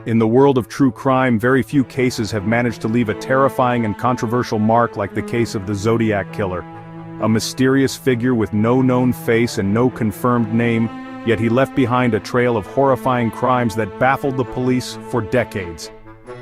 In the world of true crime, very few cases have managed to leave a terrifying and controversial mark like the case of the Zodiac Killer. A mysterious figure with no known face and no confirmed name, yet he left behind a trail of horrifying crimes that baffled the police for decades.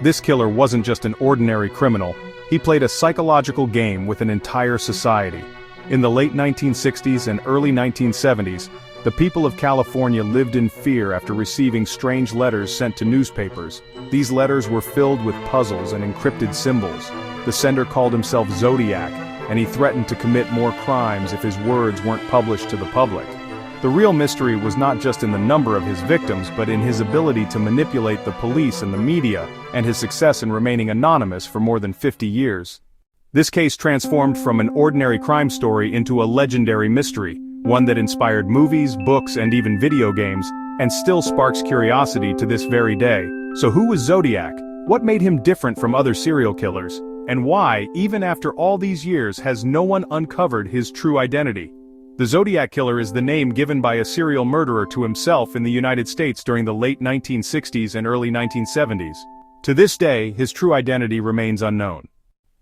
This killer wasn't just an ordinary criminal, he played a psychological game with an entire society. In the late 1960s and early 1970s, the people of California lived in fear after receiving strange letters sent to newspapers. These letters were filled with puzzles and encrypted symbols. The sender called himself Zodiac, and he threatened to commit more crimes if his words weren't published to the public. The real mystery was not just in the number of his victims, but in his ability to manipulate the police and the media, and his success in remaining anonymous for more than 50 years. This case transformed from an ordinary crime story into a legendary mystery, one that inspired movies, books, and even video games, and still sparks curiosity to this very day. So who was Zodiac? What made him different from other serial killers? And why, even after all these years, has no one uncovered his true identity? The Zodiac Killer is the name given by a serial murderer to himself in the United States during the late 1960s and early 1970s. To this day, his true identity remains unknown.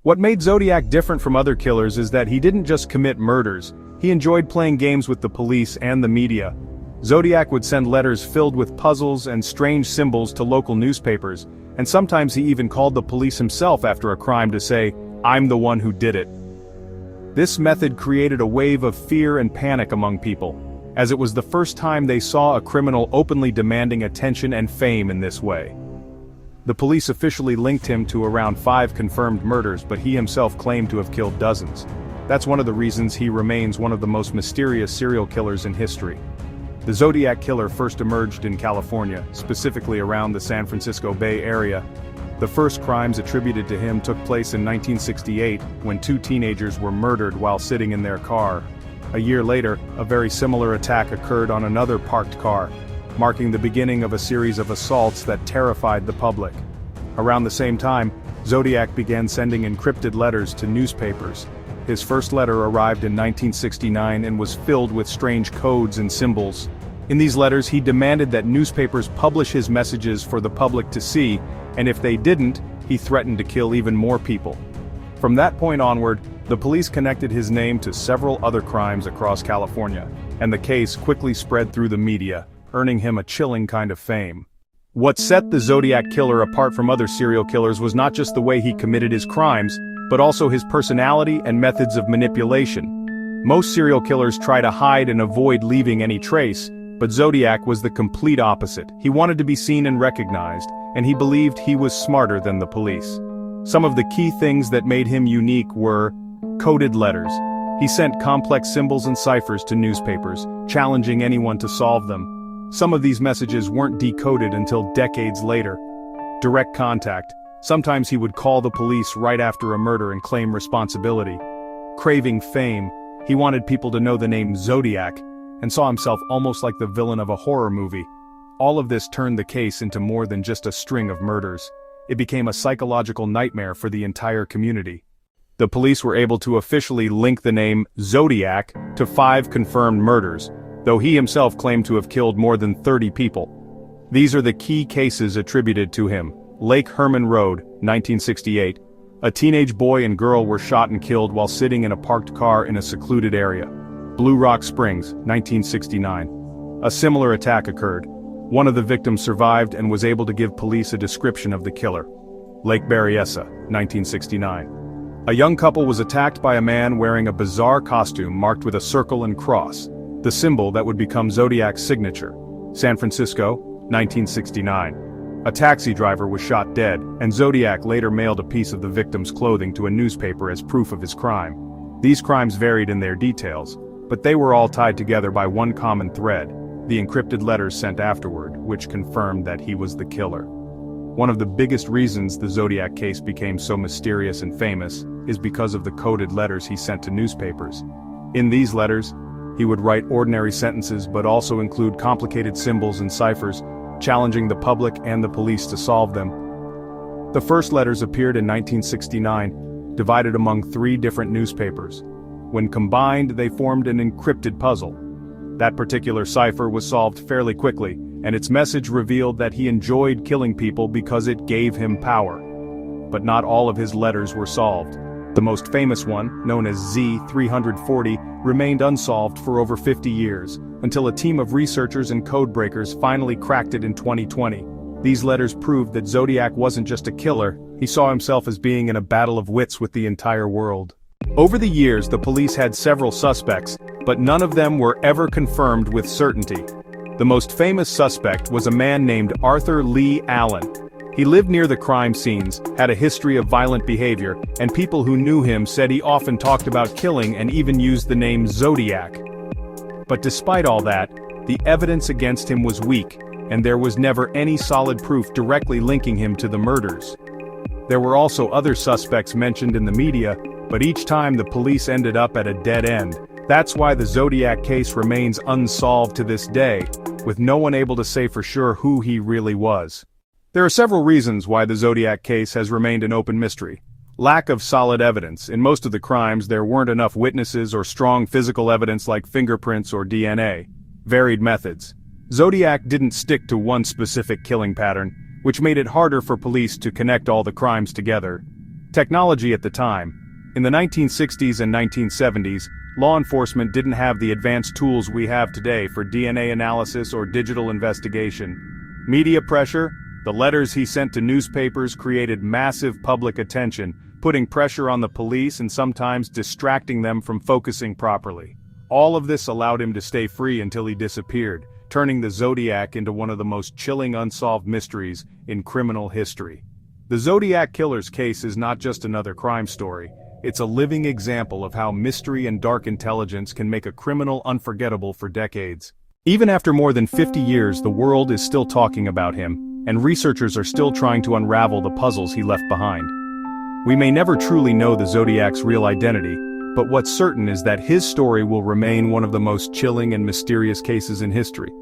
What made Zodiac different from other killers is that he didn't just commit murders, he enjoyed playing games with the police and the media. Zodiac would send letters filled with puzzles and strange symbols to local newspapers, and sometimes he even called the police himself after a crime to say, "I'm the one who did it." This method created a wave of fear and panic among people, as it was the first time they saw a criminal openly demanding attention and fame in this way. The police officially linked him to around 5 confirmed murders, but he himself claimed to have killed dozens. That's one of the reasons he remains one of the most mysterious serial killers in history. The Zodiac Killer first emerged in California, specifically around the San Francisco Bay Area. The first crimes attributed to him took place in 1968, when 2 teenagers were murdered while sitting in their car. A year later, a very similar attack occurred on another parked car, marking the beginning of a series of assaults that terrified the public. Around the same time, Zodiac began sending encrypted letters to newspapers. His first letter arrived in 1969 and was filled with strange codes and symbols. In these letters, he demanded that newspapers publish his messages for the public to see, and if they didn't, he threatened to kill even more people. From that point onward, the police connected his name to several other crimes across California, and the case quickly spread through the media, earning him a chilling kind of fame. What set the Zodiac Killer apart from other serial killers was not just the way he committed his crimes, but also his personality and methods of manipulation. Most serial killers try to hide and avoid leaving any trace, but Zodiac was the complete opposite. He wanted to be seen and recognized, and he believed he was smarter than the police. Some of the key things that made him unique were coded letters. He sent complex symbols and ciphers to newspapers, challenging anyone to solve them. Some of these messages weren't decoded until decades later. Direct contact. Sometimes he would call the police right after a murder and claim responsibility. Craving fame. He wanted people to know the name Zodiac, and saw himself almost like the villain of a horror movie. All of this turned the case into more than just a string of murders. It became a psychological nightmare for the entire community. The police were able to officially link the name Zodiac to 5 confirmed murders, though he himself claimed to have killed more than 30 people. These are the key cases attributed to him. Lake Herman Road, 1968. A teenage boy and girl were shot and killed while sitting in a parked car in a secluded area. Blue Rock Springs, 1969. A similar attack occurred. One of the victims survived and was able to give police a description of the killer. Lake Berryessa, 1969. A young couple was attacked by a man wearing a bizarre costume marked with a circle and cross, the symbol that would become Zodiac's signature. San Francisco, 1969. A taxi driver was shot dead, and Zodiac later mailed a piece of the victim's clothing to a newspaper as proof of his crime. These crimes varied in their details, but they were all tied together by one common thread: the encrypted letters sent afterward, which confirmed that he was the killer. One of the biggest reasons the Zodiac case became so mysterious and famous is because of the coded letters he sent to newspapers. In these letters, he would write ordinary sentences but also include complicated symbols and ciphers, challenging the public and the police to solve them. The first letters appeared in 1969, divided among 3 different newspapers. When combined, they formed an encrypted puzzle. That particular cipher was solved fairly quickly, and its message revealed that he enjoyed killing people because it gave him power. But not all of his letters were solved. The most famous one, known as Z-340, remained unsolved for over 50 years, until a team of researchers and codebreakers finally cracked it in 2020. These letters proved that Zodiac wasn't just a killer, he saw himself as being in a battle of wits with the entire world. Over the years, the police had several suspects, but none of them were ever confirmed with certainty. The most famous suspect was a man named Arthur Lee Allen. He lived near the crime scenes, had a history of violent behavior, and people who knew him said he often talked about killing and even used the name Zodiac. But despite all that, the evidence against him was weak, and there was never any solid proof directly linking him to the murders. There were also other suspects mentioned in the media, but each time the police ended up at a dead end. That's why the Zodiac case remains unsolved to this day, with no one able to say for sure who he really was. There are several reasons why the Zodiac case has remained an open mystery. Lack of solid evidence. In most of the crimes, there weren't enough witnesses or strong physical evidence like fingerprints or DNA. Varied methods. Zodiac didn't stick to one specific killing pattern, which made it harder for police to connect all the crimes together. Technology at the time. In the 1960s and 1970s, law enforcement didn't have the advanced tools we have today for DNA analysis or digital investigation. Media pressure. The letters he sent to newspapers created massive public attention, putting pressure on the police and sometimes distracting them from focusing properly. All of this allowed him to stay free until he disappeared, turning the Zodiac into one of the most chilling unsolved mysteries in criminal history. The Zodiac Killer's case is not just another crime story, it's a living example of how mystery and dark intelligence can make a criminal unforgettable for decades. Even after more than 50 years, the world is still talking about him, and researchers are still trying to unravel the puzzles he left behind. We may never truly know the Zodiac's real identity, but what's certain is that his story will remain one of the most chilling and mysterious cases in history.